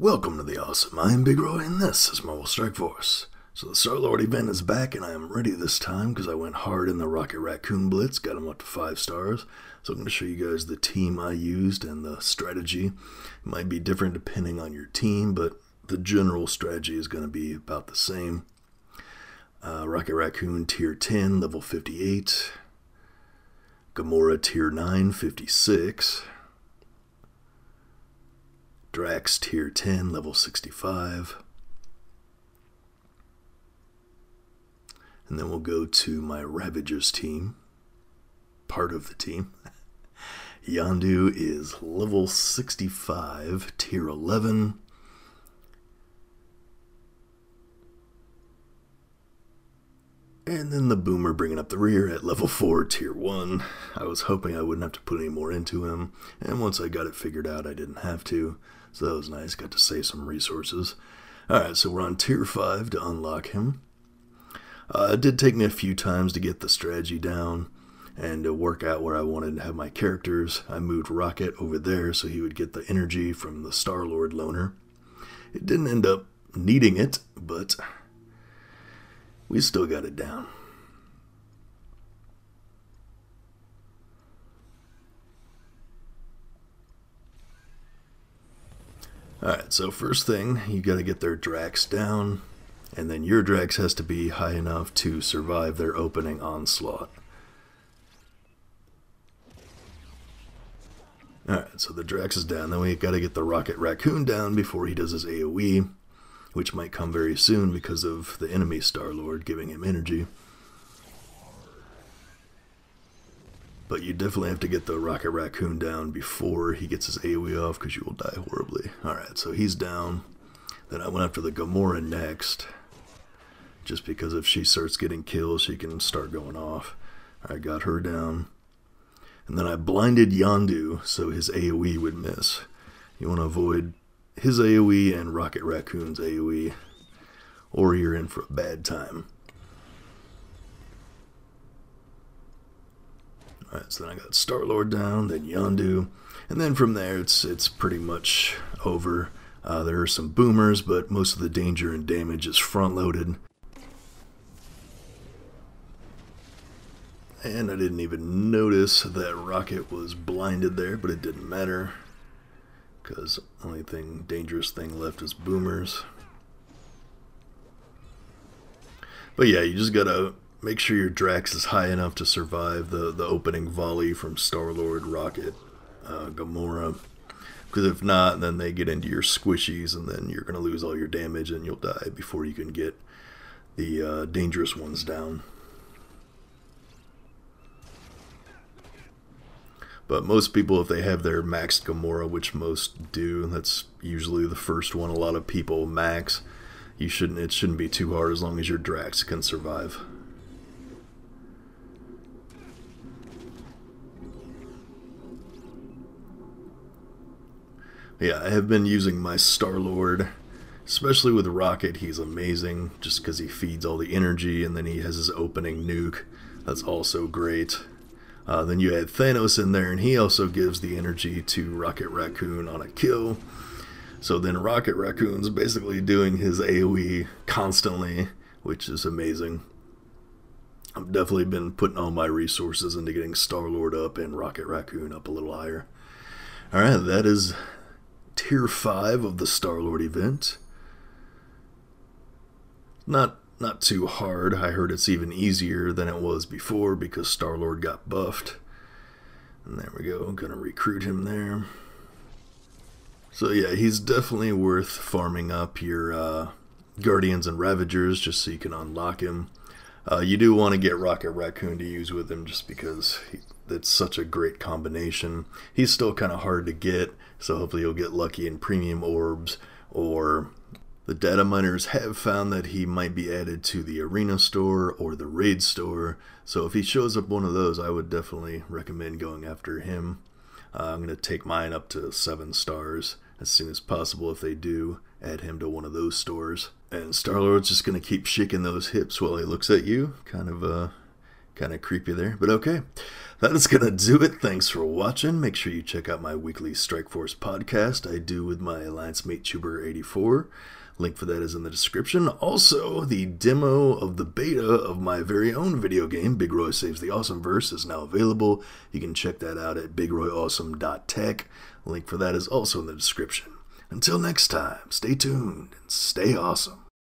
Welcome to the awesome. I am Big Roy and this is Marvel Strike Force. So the Star-Lord event is back and I am ready this time because I went hard in the Rocket Raccoon Blitz, got him up to 5 stars. So I'm going to show you guys the team I used and the strategy. It might be different depending on your team, but the general strategy is going to be about the same. Rocket Raccoon Tier 10, level 58. GAMORA Tier 9, 56. Drax Tier 10, level 65. And then we'll go to my Ravagers team, part of the team. Yondu is level 65, Tier 11. And then the Boomer bringing up the rear at level 4, Tier 1. I was hoping I wouldn't have to put any more into him, and once I got it figured out, I didn't have to. So that was nice, got to save some resources. Alright, so we're on Tier 5 to unlock him. It did take me a few times to get the strategy down and to work out where I wanted to have my characters. I moved Rocket over there so he would get the energy from the Star-Lord loner. It didn't end up needing it, but we still got it down. Alright, so first thing, you gotta get their Drax down, and then your Drax has to be high enough to survive their opening onslaught. Alright, so the Drax is down, then we gotta get the Rocket Raccoon down before he does his AoE, which might come very soon because of the enemy Star-Lord giving him energy. But you definitely have to get the Rocket Raccoon down before he gets his AoE off because you will die horribly. Alright, so he's down. Then I went after the Gamora next, just because if she starts getting kills, she can start going off. I got her down. And then I blinded Yondu so his AoE would miss. You want to avoid his AoE and Rocket Raccoon's AoE, or you're in for a bad time. Alright, so then I got Star-Lord down, then Yondu, and then from there it's pretty much over. There are some boomers, but most of the danger and damage is front-loaded. And I didn't even notice that Rocket was blinded there, but it didn't matter, because the only dangerous thing left is boomers. But yeah, you just gotta make sure your Drax is high enough to survive the opening volley from Star-Lord, Rocket, Gamora. Because if not, then they get into your squishies, and then you're going to lose all your damage, and you'll die before you can get the dangerous ones down. But most people, if they have their maxed Gamora, which most do, that's usually the first one a lot of people max, it shouldn't be too hard as long as your Drax can survive. Yeah, I have been using my Star-Lord, especially with Rocket. He's amazing just because he feeds all the energy, and then he has his opening nuke. That's also great. Then you add Thanos in there, and he also gives the energy to Rocket Raccoon on a kill. So then Rocket Raccoon's basically doing his AoE constantly, which is amazing. I've definitely been putting all my resources into getting Star-Lord up and Rocket Raccoon up a little higher. Alright, that is Tier 5 of the Star-Lord event. Not too hard. I heard it's even easier than it was before because Star-Lord got buffed. And there we go, I'm gonna recruit him there. So yeah, he's definitely worth farming up your Guardians and Ravagers just so you can unlock him. You do want to get Rocket Raccoon to use with him just because it's such a great combination. He's still kind of hard to get, so hopefully you'll get lucky in premium orbs, or the data miners have found that he might be added to the arena store or the raid store, so if he shows up one of those, I would definitely recommend going after him. I'm going to take mine up to 7 stars as soon as possible if they do add him to one of those stores. And Star-Lord's just going to keep shaking those hips while he looks at you, kind of Kind of creepy there, but okay. That is going to do it. Thanks for watching. Make sure you check out my weekly Strike Force podcast I do with my alliance mate Tuber84. Link for that is in the description. Also, the demo of the beta of my very own video game, Big Roy Saves the Awesomeverse, is now available. You can check that out at bigroyawesome.tech. Link for that is also in the description. Until next time, stay tuned and stay awesome.